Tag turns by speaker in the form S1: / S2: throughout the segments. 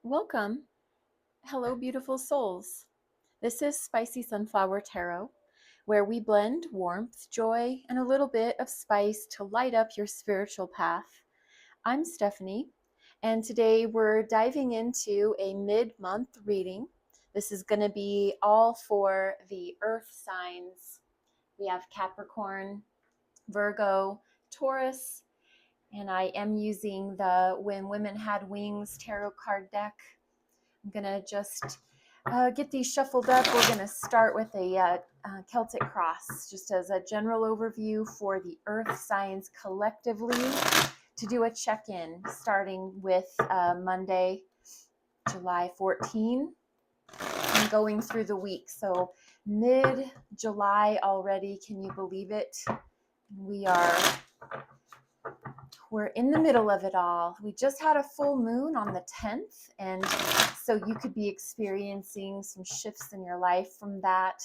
S1: Welcome. Hello, beautiful souls. This is Spicy Sunflower Tarot, where we blend warmth, joy, and a little bit of spice to light up your spiritual path. I'm Stephanie, and today we're diving into a mid month reading. This is going to be all for the earth signs. We have Capricorn, Virgo, Taurus, and I am using the When Women Had Wings tarot card deck. I'm gonna just get these shuffled up. We're gonna start with a Celtic cross, just as a general overview for the earth signs collectively, to do a check-in, starting with Monday, July 14, and going through the week. So mid-July already, can you believe it? We're in the middle of it all. We just had a full moon on the 10th, and so you could be experiencing some shifts in your life from that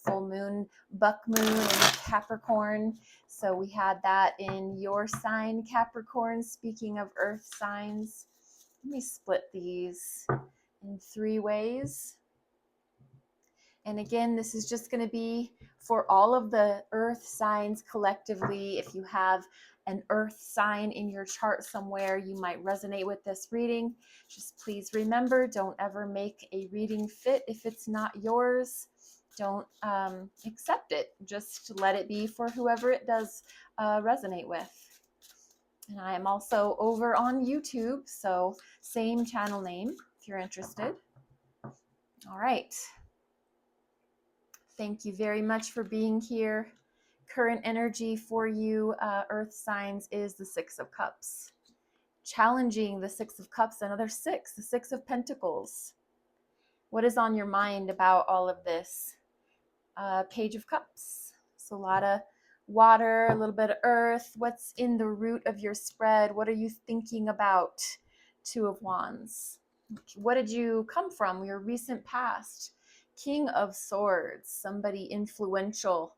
S1: full moon, buck moon in Capricorn. So we had that in your sign, Capricorn. Speaking of earth signs, let me split these in 3 ways. And again, this is just going to be for all of the earth signs collectively. If you have an earth sign in your chart somewhere, you might resonate with this reading. Just please remember, don't ever make a reading fit if it's not yours. Don't accept it. Just let it be for whoever it does resonate with. And I am also over on YouTube, so same channel name if you're interested. All right. Thank you very much for being here. Current energy for you, earth signs, is the Six of Cups. Challenging the Six of Cups, another six, the Six of Pentacles. What is on your mind about all of this? Page of Cups. So a lot of water, a little bit of earth. What's in the root of your spread? What are you thinking about? Two of Wands. What did you come from? Your recent past. King of Swords. Somebody influential.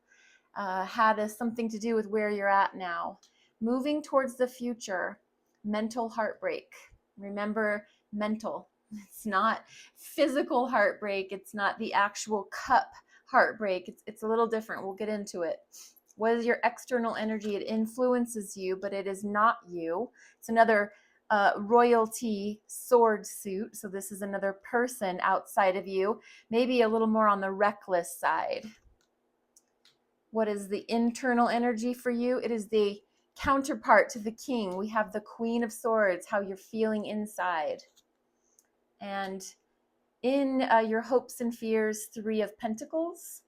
S1: Had something to do with where you're at now. Moving towards the future. Mental heartbreak. Remember, mental. It's not physical heartbreak. It's not the actual cup heartbreak. It's a little different. We'll get into it. What is your external energy? It influences you, but it is not you. It's another royalty sword suit. So this is another person outside of you, maybe a little more on the reckless side. What is the internal energy for you? It is the counterpart to the king. We have the Queen of Swords, how you're feeling inside. And in your hopes and fears, Three of Pentacles,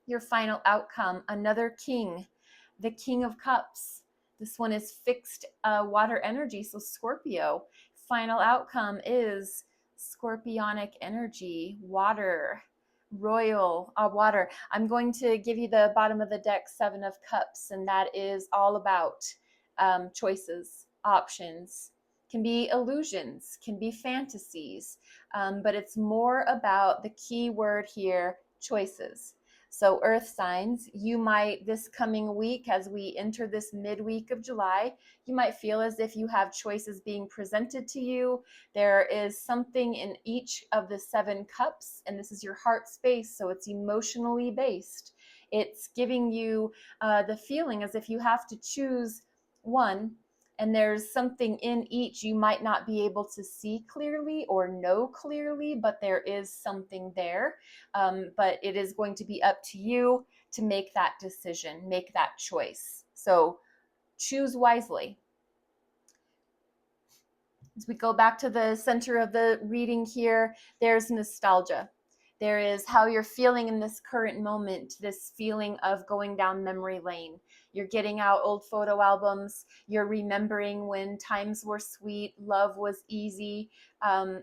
S1: your final outcome, another king, the King of Cups. This one is fixed water energy, so Scorpio. Final outcome is scorpionic energy, water, royal water. I'm going to give you the bottom of the deck, Seven of Cups, and that is all about choices, options. Can be illusions, can be fantasies, but it's more about the key word here, choices. So earth signs, you might this coming week, as we enter this midweek of July, you might feel as if you have choices being presented to you. There is something in each of the 7 cups, and this is your heart space, so it's emotionally based. It's giving you the feeling as if you have to choose one, and there's something in each you might not be able to see clearly or know clearly, but there is something there. But it is going to be up to you to make that decision, make that choice. So choose wisely. As we go back to the center of the reading here, there's nostalgia. There is how you're feeling in this current moment, this feeling of going down memory lane. You're getting out old photo albums. You're remembering when times were sweet, love was easy.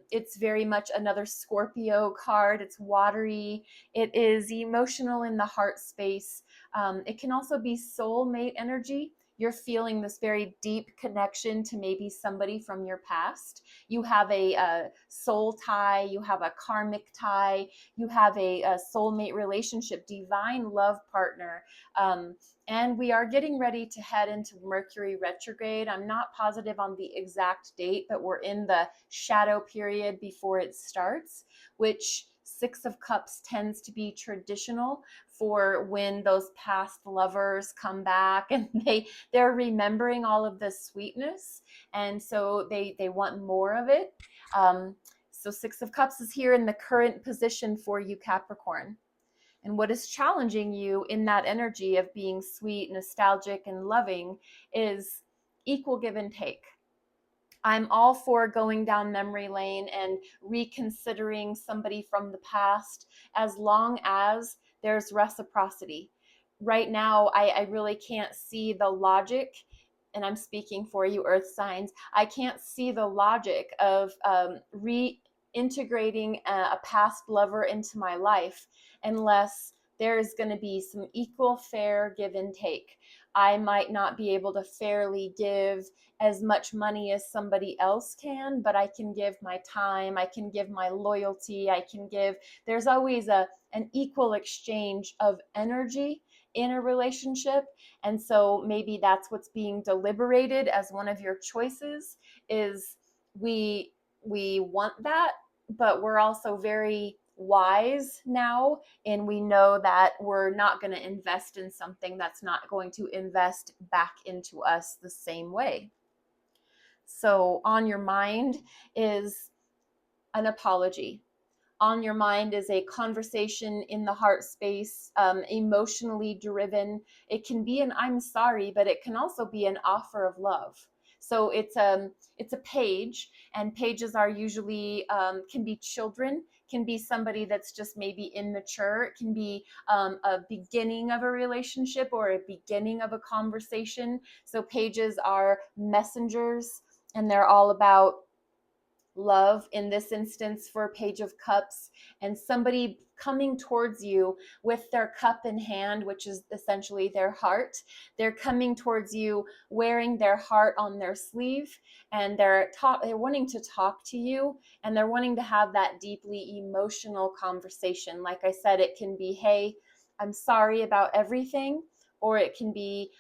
S1: It's very much another Scorpio card. It's watery. It is emotional in the heart space. It can also be soulmate energy. you're feeling this very deep connection to maybe somebody from your past. You have a soul tie, you have a karmic tie, you have a soulmate relationship, divine love partner. And we are getting ready to head into Mercury retrograde. I'm not positive on the exact date, but we're in the shadow period before it starts, which Six of Cups tends to be traditional for when those past lovers come back and they're remembering all of this sweetness, and so they want more of it. So Six of Cups is here in the current position for you, Capricorn. And what is challenging you in that energy of being sweet, nostalgic, and loving is equal give and take. I'm all for going down memory lane and reconsidering somebody from the past as long as there's reciprocity. Right now, I really can't see the logic, and I'm speaking for you, earth signs. I can't see the logic of reintegrating a past lover into my life unless there is going to be some equal, fair give and take. I might not be able to fairly give as much money as somebody else can, but I can give my time, I can give my loyalty, I can give, there's always an equal exchange of energy in a relationship. And so maybe that's what's being deliberated as one of your choices is we want that, but we're also very wise now, and we know that we're not going to invest in something that's not going to invest back into us the same way. So on your mind is an apology. On your mind is a conversation in the heart space, emotionally driven. It can be an I'm sorry, but it can also be an offer of love. So it's a page, and pages are usually can be children, can be somebody that's just maybe immature. It can be a beginning of a relationship or a beginning of a conversation. So pages are messengers, and they're all about love in this instance for Page of Cups, and somebody coming towards you with their cup in hand, which is essentially their heart. They're coming towards you wearing their heart on their sleeve, and they're wanting to talk to you, and they're wanting to have that deeply emotional conversation. Like I said, it can be, hey, I'm sorry about everything, or it can be,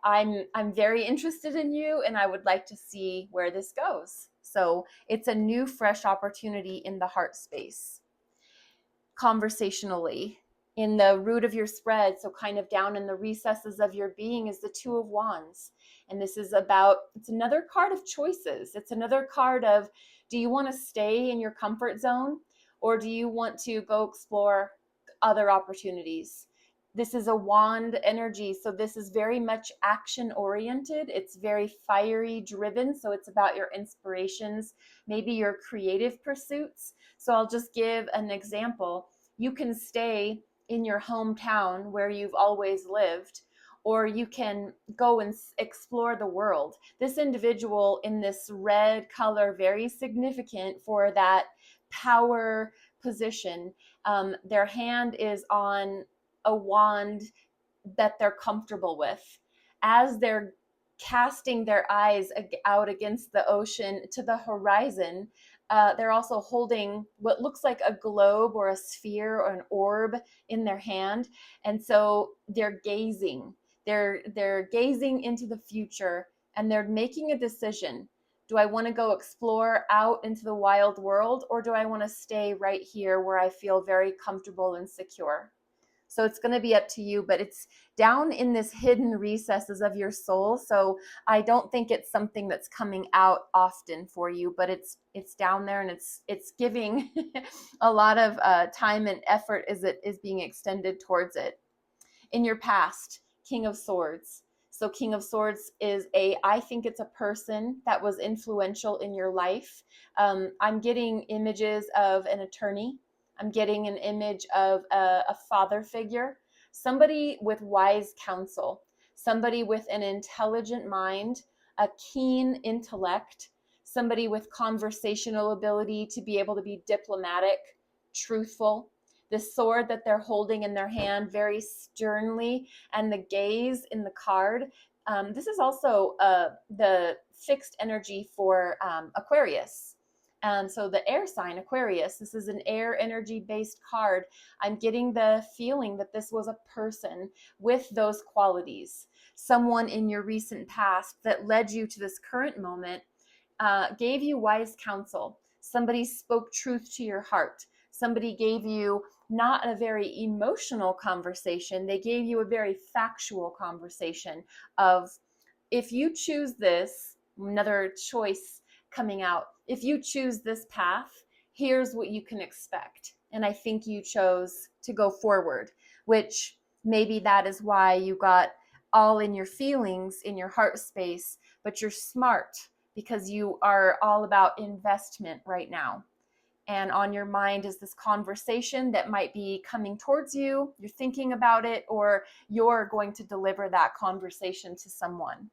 S1: I'm very interested in you and I would like to see where this goes. So it's a new, fresh opportunity in the heart space. Conversationally, in the root of your spread, so kind of down in the recesses of your being, is the Two of Wands. And this is about, it's another card of choices. It's another card of, do you want to stay in your comfort zone, or do you want to go explore other opportunities? This is a wand energy, so this is very much action oriented. It's very fiery driven, so it's about your inspirations, maybe your creative pursuits. So I'll just give an example. You can stay in your hometown where you've always lived, or you can go and explore the world. This individual in this red color, very significant for that power position. Their hand is on a wand that they're comfortable with. As they're casting their eyes out against the ocean to the horizon, they're also holding what looks like a globe or a sphere or an orb in their hand. And so they're gazing. They're gazing into the future, and they're making a decision. Do I want to go explore out into the wild world, or do I want to stay right here where I feel very comfortable and secure? So it's going to be up to you, but it's down in this hidden recesses of your soul. So I don't think it's something that's coming out often for you, but it's down there, and it's giving a lot of time and effort as it is being extended towards it. In your past, King of Swords. So King of Swords is I think it's a person that was influential in your life. I'm getting images of an attorney. I'm getting an image of a father figure, somebody with wise counsel, somebody with an intelligent mind, a keen intellect, somebody with conversational ability to be able to be diplomatic, truthful. The sword that they're holding in their hand very sternly, and the gaze in the card This is also the fixed energy for Aquarius. So the air sign Aquarius, this is an air energy based card. I'm getting the feeling that this was a person with those qualities, someone in your recent past that led you to this current moment, gave you wise counsel. Somebody spoke truth to your heart. Somebody gave you not a very emotional conversation, they gave you a very factual conversation of, if you choose this, another choice coming out, if you choose this path, here's what you can expect. And I think you chose to go forward, which maybe that is why you got all in your feelings, in your heart space, but you're smart because you are all about investment right now. And on your mind is this conversation that might be coming towards you. You're thinking about it, or you're going to deliver that conversation to someone.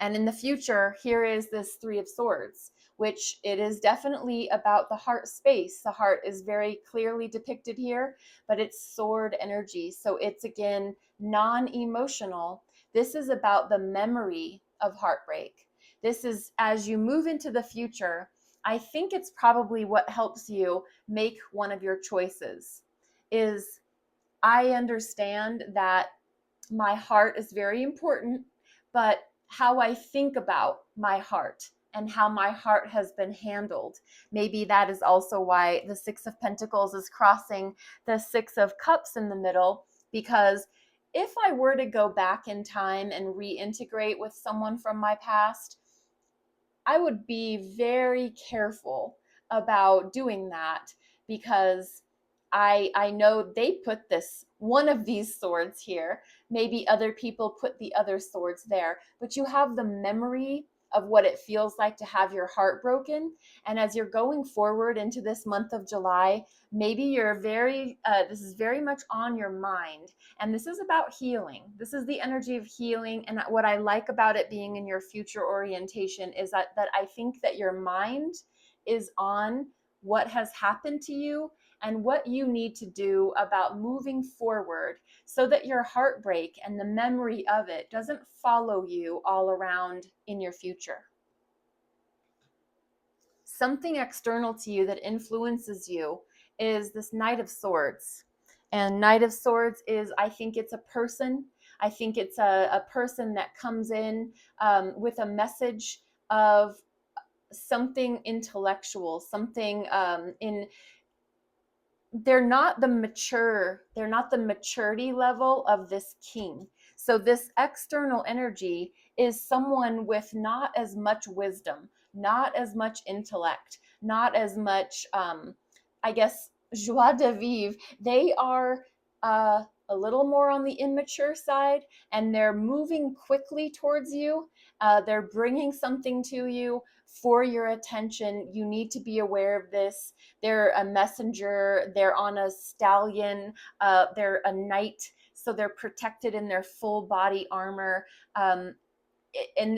S1: And in the future, here is this Three of Swords, which it is definitely about the heart space. The heart is very clearly depicted here, but it's sword energy. So it's, again, non-emotional. This is about the memory of heartbreak. This is, as you move into the future, I think it's probably what helps you make one of your choices. Is, I understand that my heart is very important, but how I think about my heart and how my heart has been handled. Maybe that is also why the Six of Pentacles is crossing the Six of Cups in the middle, because if I were to go back in time and reintegrate with someone from my past, I would be very careful about doing that, because I know they put this one of these swords here. Maybe other people put the other swords there, but you have the memory of what it feels like to have your heart broken. And as you're going forward into this month of July, maybe you're this is very much on your mind. And this is about healing. This is the energy of healing. And what I like about it being in your future orientation is that I think that your mind is on what has happened to you and what you need to do about moving forward, so that your heartbreak and the memory of it doesn't follow you all around in your future. Something external to you that influences you is this Knight of Swords. And Knight of Swords is, I think it's a person. I think it's a person that comes in with a message of something intellectual, something they're not the maturity level of this king. So this external energy is someone with not as much wisdom, not as much intellect, not as much, I guess, joie de vivre. They are a little more on the immature side, and they're moving quickly towards you. They're bringing something to you for your attention. You need to be aware of this. They're a messenger. They're on a stallion. They're a knight. So they're protected in their full body armor. And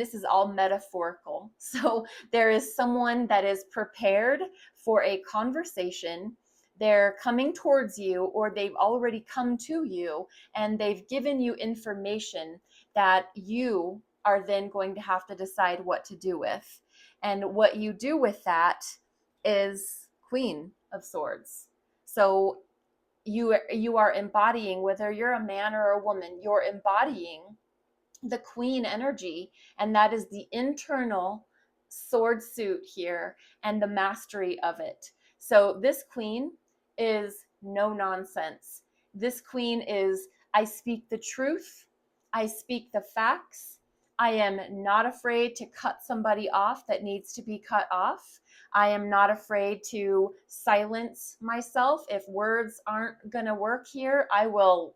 S1: this is all metaphorical. So there is someone that is prepared for a conversation. They're coming towards you, or they've already come to you, and they've given you information that you are then going to have to decide what to do with. And what you do with that is Queen of Swords. So you are embodying, whether you're a man or a woman, you're embodying the queen energy, and that is the internal sword suit here and the mastery of it. So this queen is no nonsense. This queen is, I speak the truth, I speak the facts, I am not afraid to cut somebody off that needs to be cut off. I am not afraid to silence myself. If words aren't going to work here, I will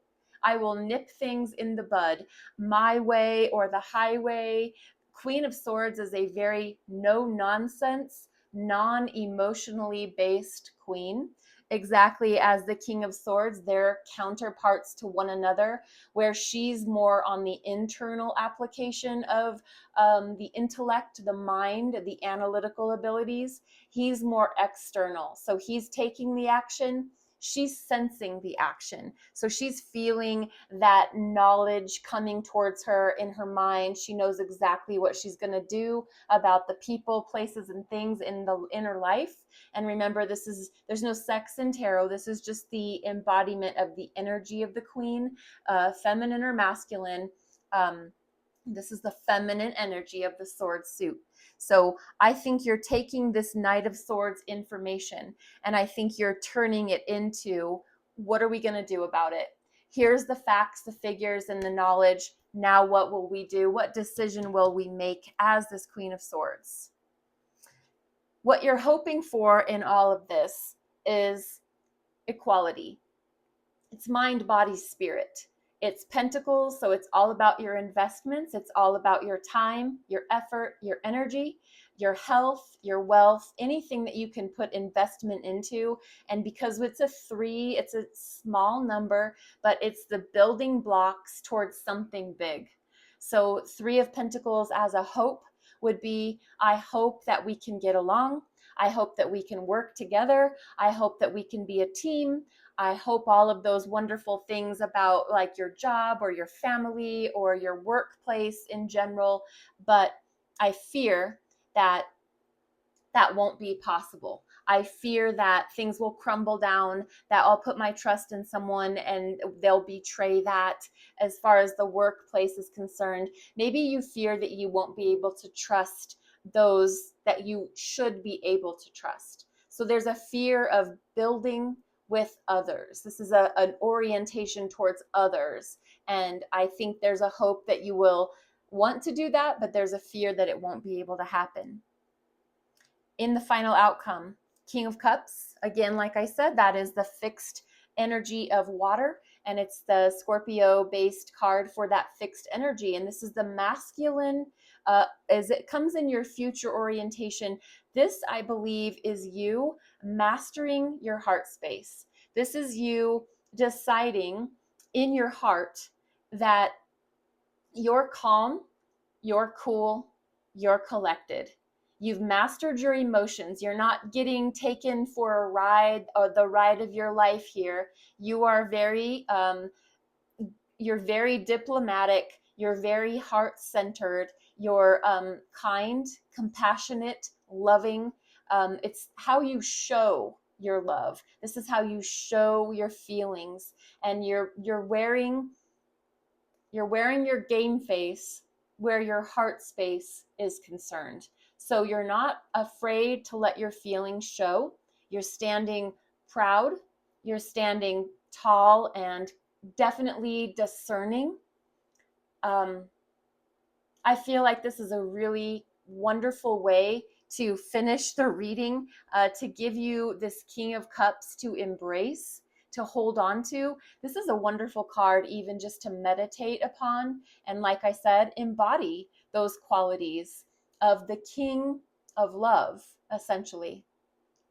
S1: nip things in the bud, my way or the highway. Queen of Swords is a very no nonsense, non-emotionally based queen, exactly as the King of Swords. They're counterparts to one another, where she's more on the internal application of the intellect, the mind, the analytical abilities. He's more external. So he's taking the action. she's sensing the action. So she's feeling that knowledge coming towards her in her mind. She knows exactly what she's going to do about the people, places, and things in her life. And remember, there's no sex in tarot. This is just the embodiment of the energy of the queen, feminine or masculine. This is the feminine energy of the sword suit. So I think you're taking this Knight of Swords information and I think you're turning it into, what are we going to do about it? Here's the facts, the figures, and the knowledge. Now what will we do? What decision will we make as this Queen of Swords? What you're hoping for in all of this is equality. It's mind, body, spirit. It's pentacles, so it's all about your investments. It's all about your time, your effort, your energy, your health, your wealth, anything that you can put investment into. And because it's a 3, it's a small number, but it's the building blocks towards something big. So 3 of Pentacles as a hope would be, I hope that we can get along. I hope that we can work together. I hope that we can be a team. I hope all of those wonderful things about like your job or your family or your workplace in general. But I fear that that won't be possible. I fear that things will crumble down, that I'll put my trust in someone and they'll betray that as far as the workplace is concerned. Maybe you fear that you won't be able to trust those that you should be able to trust. So there's a fear of building with others. This is an orientation towards others. And I think there's a hope that you will want to do that, but there's a fear that it won't be able to happen. In the final outcome, King of Cups, again, like I said, that is the fixed energy of water, and it's the Scorpio-based card for that fixed energy. And this is the masculine, as it comes in your future orientation. This, I believe, is you mastering your heart space. This is you deciding in your heart that you're calm, you're cool, you're collected. You've mastered your emotions. You're not getting taken for a ride or the ride of your life here. You are you're very diplomatic. You're very heart-centered. You're kind, compassionate, loving. It's how you show your love. This is how you show your feelings. And you're wearing your game face where your heart space is concerned. So you're not afraid to let your feelings show. You're standing proud. You're standing tall and definitely discerning. I feel like this is a really wonderful way to finish the reading, to give you this King of Cups to embrace, to hold on to. This is a wonderful card even just to meditate upon. And like I said, embody those qualities of the King of Love, essentially.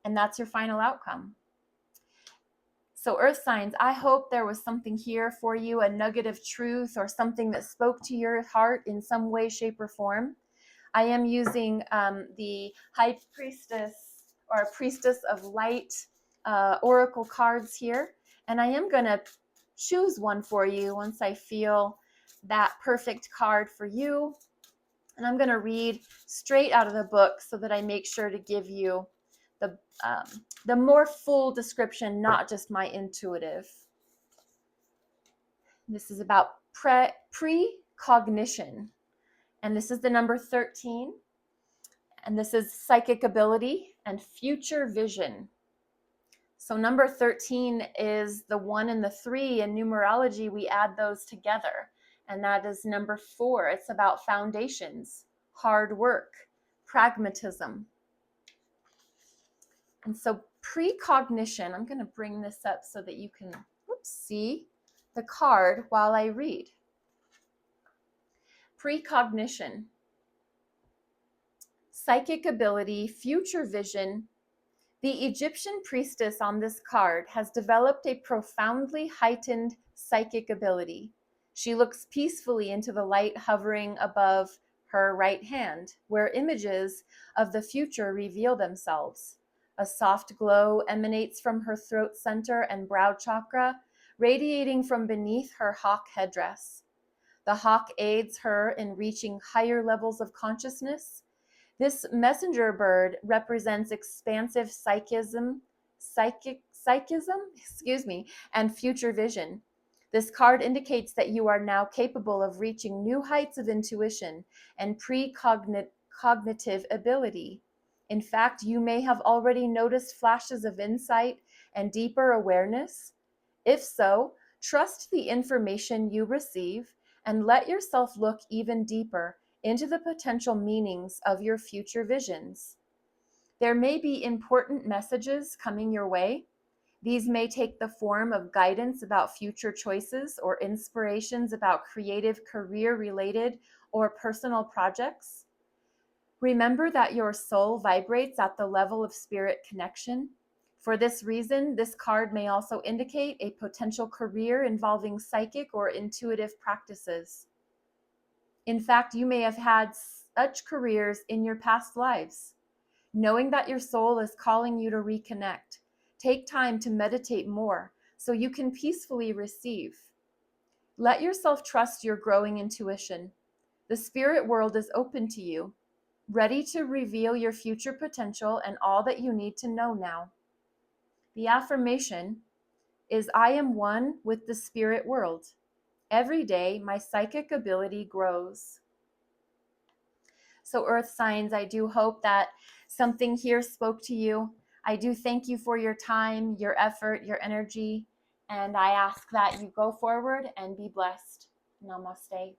S1: And that's your final outcome. So earth signs, I hope there was something here for you, a nugget of truth or something that spoke to your heart in some way, shape, or form. I am using the High Priestess or Priestess of Light oracle cards here. And I am going to choose one for you once I feel that perfect card for you. And I'm going to read straight out of the book so that I make sure to give you the more full description, not just my intuitive. This is about precognition. And this is the number 13. And this is psychic ability and future vision. So number 13 is the 1 and the 3. In numerology, we add those together. And that is number 4. It's about foundations, hard work, pragmatism. And so precognition, I'm going to bring this up so that you can see the card while I read. Precognition, psychic ability, future vision. The Egyptian priestess on this card has developed a profoundly heightened psychic ability. She looks peacefully into the light hovering above her right hand, where images of the future reveal themselves. A soft glow emanates from her throat center and brow chakra, radiating from beneath her hawk headdress. The hawk aids her in reaching higher levels of consciousness. This messenger bird represents expansive psychism, and future vision. This card indicates that you are now capable of reaching new heights of intuition and precognitive ability. In fact, you may have already noticed flashes of insight and deeper awareness. If so, trust the information you receive and let yourself look even deeper into the potential meanings of your future visions. There may be important messages coming your way. These may take the form of guidance about future choices or inspirations about creative, career-related, or personal projects. Remember that your soul vibrates at the level of spirit connection. For this reason, this card may also indicate a potential career involving psychic or intuitive practices. In fact, you may have had such careers in your past lives. Knowing that your soul is calling you to reconnect, take time to meditate more so you can peacefully receive. Let yourself trust your growing intuition. The spirit world is open to you, ready to reveal your future potential and all that you need to know now. The affirmation is, I am one with the spirit world. Every day, my psychic ability grows. So earth signs, I do hope that something here spoke to you. I do thank you for your time, your effort, your energy, and I ask that you go forward and be blessed. Namaste.